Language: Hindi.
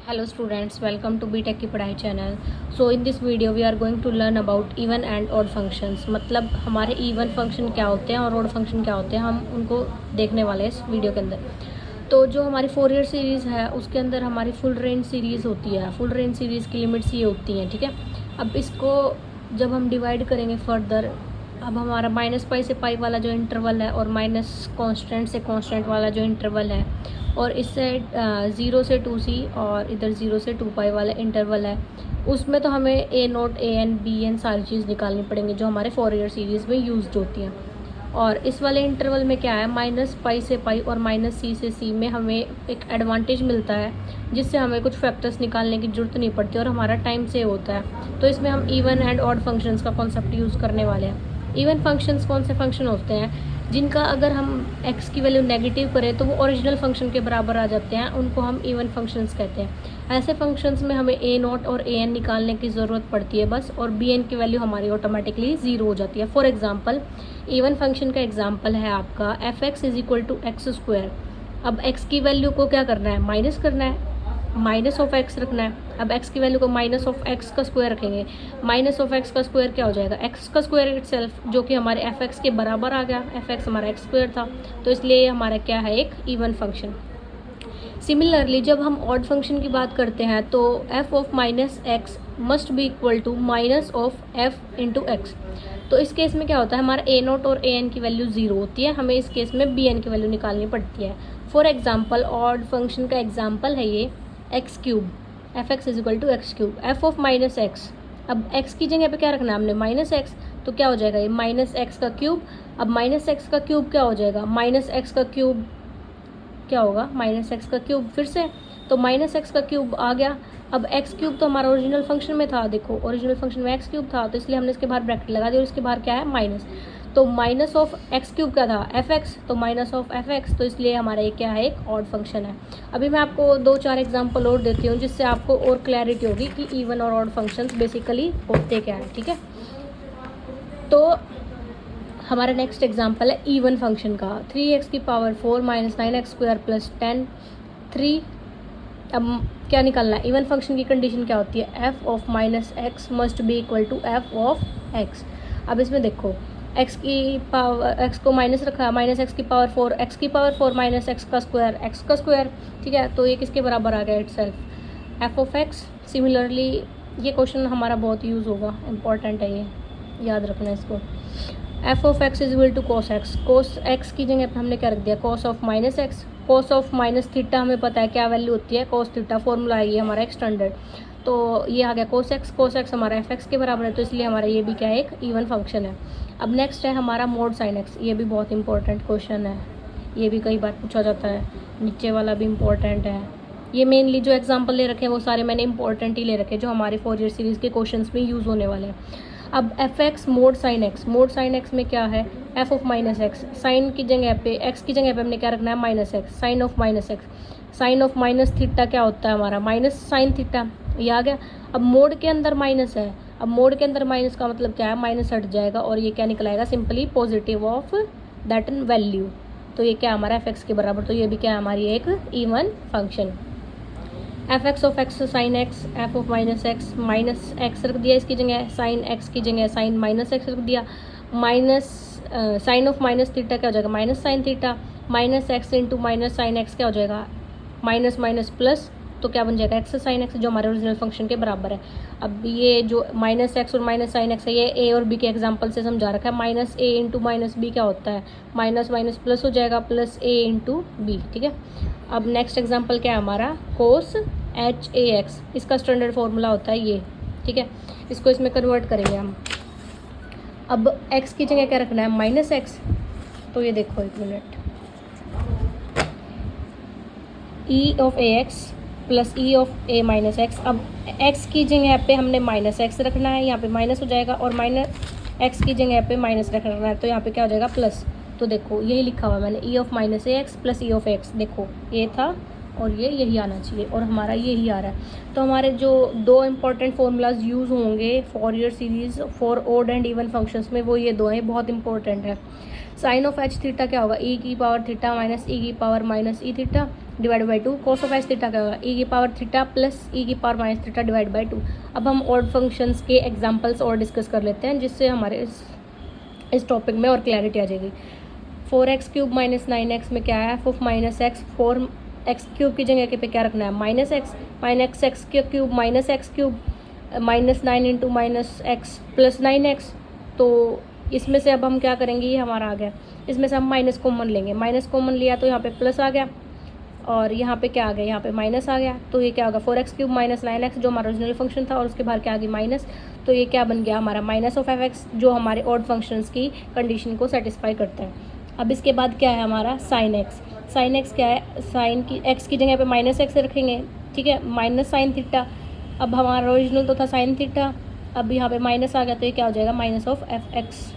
Hello students, welcome to BTech की पढ़ाई channel. So in this video we are going to learn about even and odd functions. मतलब हमारे even फंक्शन क्या होते हैं और odd फंक्शन क्या होते हैं, हम उनको देखने वाले हैं इस वीडियो के अंदर. तो जो हमारी फोरियर सीरीज़ है उसके अंदर हमारी फुल रेंज सीरीज़ होती है. फुल रेंज सीरीज़ की लिमिट्स ये होती हैं, ठीक है. अब इसको जब हम डिवाइड करेंगे फर्दर, अब हमारा -π से π वाला जो इंटरवल है और माइनस कॉन्स्टेंट से कॉन्स्टेंट वाला जो इंटरवल है और इससे 0 से 2c और इधर 0 से 2π वाला इंटरवल है, उसमें तो हमें a0, an, bn सारी चीज़ निकालनी पड़ेंगी जो हमारे फोरियर सीरीज़ में यूज्ड होती हैं. और इस वाले इंटरवल में क्या है, -π से π और -c से c में हमें एक एडवांटेज मिलता है जिससे हमें कुछ फैक्टर्स निकालने की ज़रूरत नहीं पड़ती और हमारा टाइम सेव होता है. तो इसमें हम इवन एंड ऑड फंक्शंस का कॉन्सेप्ट यूज़ करने वाले हैं. इवन फंक्शंस कौन से फंक्शन होते हैं जिनका अगर हम x की वैल्यू नेगेटिव करें तो वो ओरिजिनल फंक्शन के बराबर आ जाते हैं, उनको हम इवन फंक्शंस कहते हैं. ऐसे फंक्शंस में हमें a0 और an निकालने की ज़रूरत पड़ती है बस, और bn की वैल्यू हमारी ऑटोमेटिकली 0 हो जाती है. फॉर एग्जांपल, इवन फंक्शन का एग्जांपल है आपका fx = x². अब x की वैल्यू को क्या करना है, माइनस करना है, माइनस ऑफ एक्स रखना है. अब x की वैल्यू को -x² रखेंगे. -x² क्या हो जाएगा, x² इटसेल्फ, जो कि हमारे fx के बराबर आ गया. fx हमारा x² था, तो इसलिए ये हमारा क्या है, एक इवन फंक्शन. सिमिलरली जब हम ऑड फंक्शन की बात करते हैं तो f of -x must be equal to minus of f into X. तो इस केस में क्या होता है, हमारा a0 और an की वैल्यू 0 होती है, हमें इस केस में bn की वैल्यू निकालनी पड़ती है. फॉर एग्जाम्पल, ऑड फंक्शन का एग्जाम्पल है ये x³ fx = x³. f of -x, अब x की जगह पे क्या रखना है हमने, -x, तो क्या हो जाएगा ये -x³. अब -x³ क्या हो जाएगा, -x³ क्या होगा, -x³ फिर से, तो -x³ आ गया. अब x³ तो हमारा ओरिजिनल फंक्शन में था, देखो ओरिजिनल फंक्शन में x³ था, तो इसलिए हमने इसके बाहर ब्रैकेट लगा दिया और इसके बाहर क्या है, माइनस. तो माइनस ऑफ x³ क्या था, fx, तो माइनस ऑफ fx, तो इसलिए हमारा ये क्या है, एक ऑड फंक्शन है. अभी मैं आपको 2-4 एग्जांपल और देती हूँ जिससे आपको और क्लैरिटी होगी कि इवन और ऑड फंक्शंस बेसिकली होते क्या है, ठीक है. तो हमारा नेक्स्ट एग्जांपल है इवन फंक्शन का. 3x⁴ - 9x² + 10 3. अब क्या निकालना है, इवन फंक्शन की कंडीशन क्या होती है, f of -x must be equal to f of x. अब इसमें देखो x को माइनस रखा, -x⁴ x⁴ ठीक है, तो ये किसके बराबर आ गया, itself f of x. Similarly ये क्वेश्चन हमारा बहुत यूज़ होगा, इम्पॉर्टेंट है, ये याद रखना इसको. f of x = cos x. cos x की जगह पे हमने क्या रख दिया, cos of -x. cos of -θ हमें पता है क्या वैल्यू होती है, cos θ फॉर्मूला है ये हमारा एक्सटेंडेड, तो ये आ गया cos x हमारा fx के बराबर है, तो इसलिए हमारा ये भी क्या है, एक इवन फंक्शन है. अब नेक्स्ट है हमारा mod sin x. ये भी बहुत इंपॉर्टेंट क्वेश्चन है, ये भी कई बार पूछा जाता है. नीचे वाला भी इम्पोर्टेंट है. ये मेनली जो एग्जांपल ले रखे हैं वो सारे मैंने इंपॉर्टेंट ही ले रखे हैं जो हमारे फोरियर सीरीज़ के क्वेश्चंस में यूज़ होने वाले हैं. अब fx mod sin x में क्या है, f ऑफ -x. साइन की जगह पे, x की जगह पे हमने क्या रखना है, -x. Sine of -x, sine of -θ क्या होता है हमारा, -sin θ, ये आ गया. अब मोड के अंदर माइनस है, अब मोड के अंदर माइनस का मतलब क्या है, माइनस हट जाएगा और ये क्या निकलाएगा, simply positive of that value. तो ये क्या हमारा fx के बराबर, तो ये भी क्या है, हमारी एक even function. fx of x sin x, f of -x minus x रख दिया इसकी जगह, sin x की जगह sin -x रख दिया, माइनस साइन ऑफ -θ क्या हो जाएगा, -sin θ, -x into -sin x क्या हो जाएगा, माइनस माइनस प्लस, तो क्या बन जाएगा, x sin x, जो हमारे ओरिजिनल फंक्शन के बराबर है. अब ये जो -x और -sin x है ये a और b के एग्जांपल से समझा रखा है. -a इंटू -b क्या होता है, माइनस माइनस प्लस हो जाएगा, प्लस a इंटू b, ठीक है. अब नेक्स्ट एग्जांपल क्या है हमारा, cos h(ax). इसका स्टैंडर्ड फार्मूला होता है ये, ठीक है. इसको इसमें कन्वर्ट करेंगे हम. अब x की जगह क्या रखना है, -x, तो ये देखो एक minute, e of ax plus e of a minus x. अब x की जगह पे हमने -x रखना है, यहाँ पे माइनस हो जाएगा, और -x की जगह पे माइनस रखना है, तो यहाँ पे क्या हो जाएगा, प्लस. तो देखो यही लिखा हुआ मैंने, e of -ax plus e of x. देखो ये था और ये यही आना चाहिए, और हमारा यही आ रहा है. तो हमारे जो 2 इंपॉर्टेंट फार्मूलाज यूज़ होंगे Fourier series for odd and even functions में, वो ये 2 हैं, बहुत इंपॉर्टेंट है. साइन ऑफ h θ क्या होगा, e⁻θ minus e⁻−e⁻θ, divide by 2, cos of H theta क्या होगा, ई की पावर थीटा प्लस ई की power minus theta divide by 2। अब हम ऑड फंक्शंस के एग्जांपल्स और डिस्कस कर लेते हैं, जिससे हमारे इस टॉपिक में और क्लैरिटी आ जाएगी। 4x³ माइनस 9x में क्या है, 4 माइनस एक्स, 4x³ की जगह के पे क्या रखना है, माइनस एक्स, माइनस एक्स के cube minus x cube, minus 9 into minus x plus 9x। तो इसमें से अब हम क्या करेंगे, ये हमारा आ गया, इसमें से हम माइनस कॉमन लेंगे, माइनस कॉमन लिया तो यहाँ पे प्लस आ गया और यहाँ पे क्या आ गया, यहाँ पे माइनस आ गया। तो ये क्या होगा, 4x³ माइनस 9x जो हमारा ओरिजिनल फंक्शन था और उसके बाहर क्या आ गई माइनस, तो ये क्या बन गया हमारा माइनस ऑफ f(x) जो हमारे ऑड फंक्शंस की कंडीशन को सेटिस्फाई करता है। अब इसके बाद क्या है हमारा साइन एक्स, साइन एक्स क्या है, साइन की एक्स की जगह पे माइनस एक्स रखेंगे, ठीक है, माइनस साइन थीटा। अब हमारा ओरिजिनल तो था साइन थीटा, अब यहाँ पे माइनस आ गया तो ये क्या हो जाएगा माइनस ऑफ f(x)।